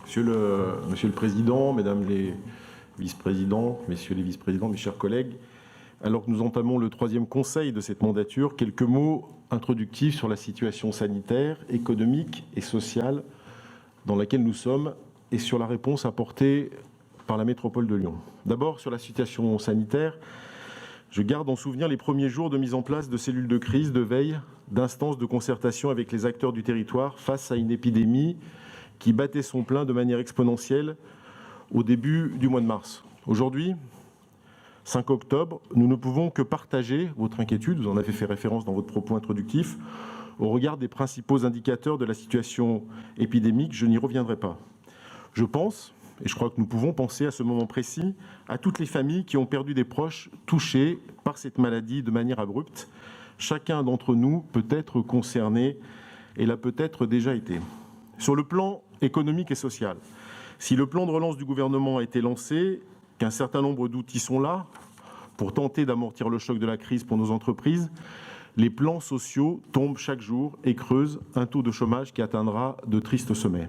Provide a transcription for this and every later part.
Monsieur le Président, Mesdames les vice-présidentes, Messieurs les vice-présidents, mes chers collègues, alors que nous entamons le troisième conseil de cette mandature, quelques mots introductifs sur la situation sanitaire, économique et sociale dans laquelle nous sommes et sur la réponse apportée par la métropole de Lyon. D'abord, sur la situation sanitaire, je garde en souvenir les premiers jours de mise en place de cellules de crise, de veille, d'instances de concertation avec les acteurs du territoire face à une épidémie qui battait son plein de manière exponentielle au début du mois de mars. Aujourd'hui, 5 octobre, nous ne pouvons que partager votre inquiétude, vous en avez fait référence dans votre propos introductif, au regard des principaux indicateurs de la situation épidémique, je n'y reviendrai pas. Je pense, et je crois que nous pouvons penser à ce moment précis, à toutes les familles qui ont perdu des proches touchés par cette maladie de manière abrupte. Chacun d'entre nous peut être concerné et l'a peut-être déjà été. Sur le plan économique et social, si le plan de relance du gouvernement a été lancé, qu'un certain nombre d'outils sont là pour tenter d'amortir le choc de la crise pour nos entreprises, les plans sociaux tombent chaque jour et creusent un taux de chômage qui atteindra de tristes sommets.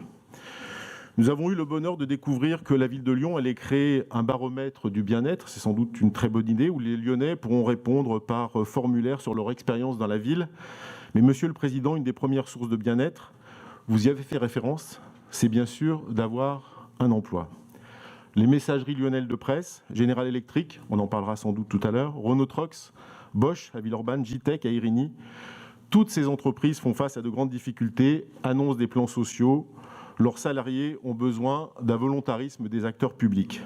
Nous avons eu le bonheur de découvrir que la ville de Lyon allait créer un baromètre du bien-être, c'est sans doute une très bonne idée, où les Lyonnais pourront répondre par formulaire sur leur expérience dans la ville. Mais Monsieur le Président, une des premières sources de bien-être, vous y avez fait référence, c'est bien sûr d'avoir un emploi. Les messageries lyonnaises de presse, General Electric, on en parlera sans doute tout à l'heure, Renault Trucks, Bosch à Villeurbanne, Jitech à Irigny, toutes ces entreprises font face à de grandes difficultés, annoncent des plans sociaux. Leurs salariés ont besoin d'un volontarisme des acteurs publics.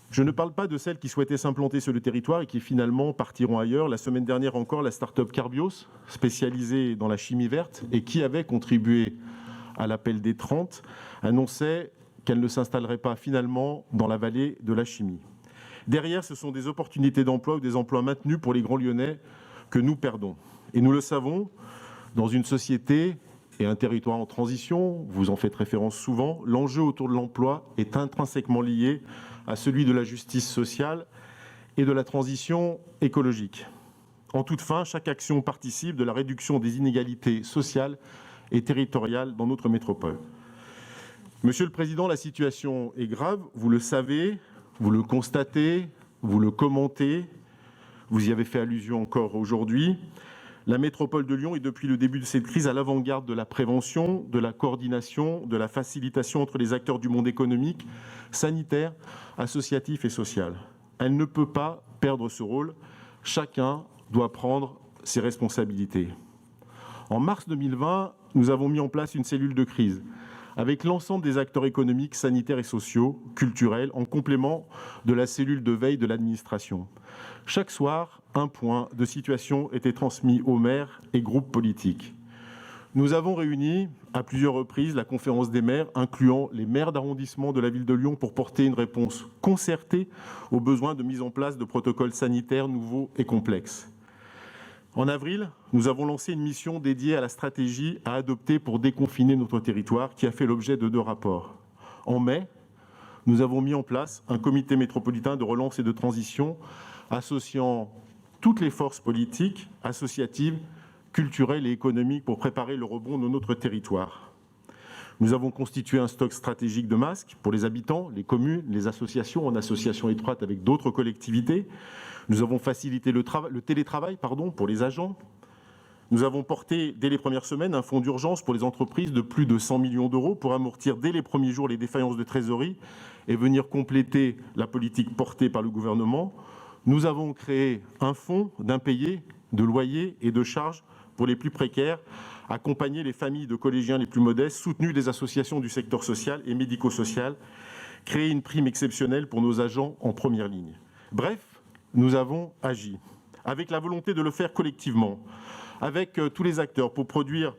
Je ne parle pas de celles qui souhaitaient s'implanter sur le territoire et qui finalement partiront ailleurs. La semaine dernière encore, la start-up Carbios, spécialisée dans la chimie verte et qui avait contribué à l'appel des 30, annonçait qu'elle ne s'installerait pas finalement dans la vallée de la chimie. Derrière, ce sont des opportunités d'emploi ou des emplois maintenus pour les grands Lyonnais que nous perdons. Et nous le savons, dans une société et un territoire en transition, vous en faites référence souvent, l'enjeu autour de l'emploi est intrinsèquement lié à celui de la justice sociale et de la transition écologique. En toute fin, chaque action participe de la réduction des inégalités sociales et territoriales dans notre métropole. Monsieur le Président, la situation est grave, vous le savez, vous le constatez, vous le commentez, vous y avez fait allusion encore aujourd'hui. La métropole de Lyon est depuis le début de cette crise à l'avant-garde de la prévention, de la coordination, de la facilitation entre les acteurs du monde économique, sanitaire, associatif et social. Elle ne peut pas perdre ce rôle. Chacun doit prendre ses responsabilités. En mars 2020, nous avons mis en place une cellule de crise avec l'ensemble des acteurs économiques, sanitaires et sociaux, culturels, en complément de la cellule de veille de l'administration. Chaque soir, un point de situation était transmis aux maires et groupes politiques. Nous avons réuni à plusieurs reprises la conférence des maires, incluant les maires d'arrondissement de la ville de Lyon, pour porter une réponse concertée aux besoins de mise en place de protocoles sanitaires nouveaux et complexes. En avril, nous avons lancé une mission dédiée à la stratégie à adopter pour déconfiner notre territoire, qui a fait l'objet de 2 rapports. En mai, nous avons mis en place un comité métropolitain de relance et de transition associant toutes les forces politiques, associatives, culturelles et économiques pour préparer le rebond de notre territoire. Nous avons constitué un stock stratégique de masques pour les habitants, les communes, les associations, en association étroite avec d'autres collectivités. Nous avons facilité le télétravail pour les agents. Nous avons porté, dès les premières semaines, un fonds d'urgence pour les entreprises de plus de 100 millions d'euros pour amortir dès les premiers jours les défaillances de trésorerie et venir compléter la politique portée par le gouvernement. Nous avons créé un fonds d'impayés, de loyers et de charges pour les plus précaires, accompagner les familles de collégiens les plus modestes, soutenu des associations du secteur social et médico-social, créé une prime exceptionnelle pour nos agents en première ligne. Bref, nous avons agi, avec la volonté de le faire collectivement, avec tous les acteurs pour produire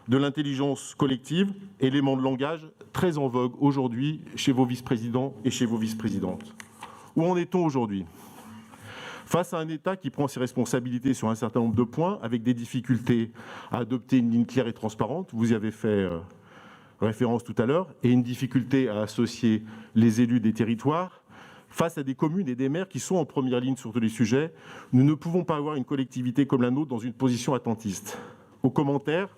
de l'intelligence collective, élément de langage très en vogue aujourd'hui chez vos vice-présidents et chez vos vice-présidentes. Où en est-on aujourd'hui ? Face à un État qui prend ses responsabilités sur un certain nombre de points, avec des difficultés à adopter une ligne claire et transparente, vous y avez fait référence tout à l'heure, et une difficulté à associer les élus des territoires, face à des communes et des maires qui sont en première ligne sur tous les sujets, nous ne pouvons pas avoir une collectivité comme la nôtre dans une position attentiste. Aux commentaires,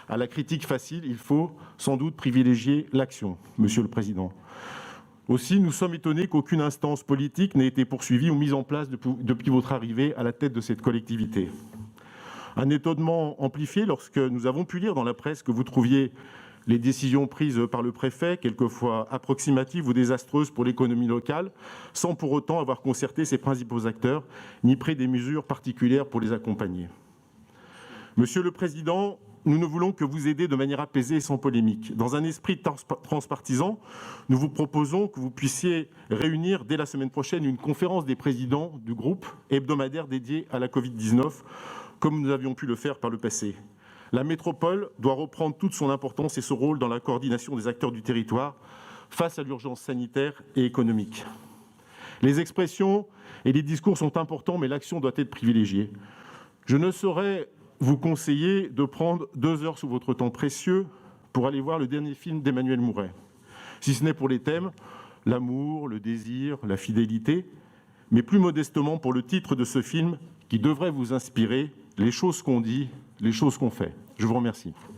À la critique facile, il faut sans doute privilégier l'action, Monsieur le Président. Aussi, nous sommes étonnés qu'aucune instance politique n'ait été poursuivie ou mise en place depuis votre arrivée à la tête de cette collectivité. Un étonnement amplifié lorsque nous avons pu lire dans la presse que vous trouviez les décisions prises par le préfet, quelquefois approximatives ou désastreuses pour l'économie locale, sans pour autant avoir concerté ses principaux acteurs, ni pris des mesures particulières pour les accompagner. Monsieur le Président, nous ne voulons que vous aider de manière apaisée et sans polémique. Dans un esprit transpartisan, nous vous proposons que vous puissiez réunir dès la semaine prochaine une conférence des présidents du groupe hebdomadaire dédiée à la Covid-19, comme nous avions pu le faire par le passé. La métropole doit reprendre toute son importance et son rôle dans la coordination des acteurs du territoire face à l'urgence sanitaire et économique. Les expressions et les discours sont importants, mais l'action doit être privilégiée. Je ne saurais vous conseiller de prendre 2 heures sous votre temps précieux pour aller voir le dernier film d'Emmanuel Mouret, si ce n'est pour les thèmes « l'amour, le désir, la fidélité », mais plus modestement pour le titre de ce film qui devrait vous inspirer « Les choses qu'on dit, les choses qu'on fait ». Je vous remercie.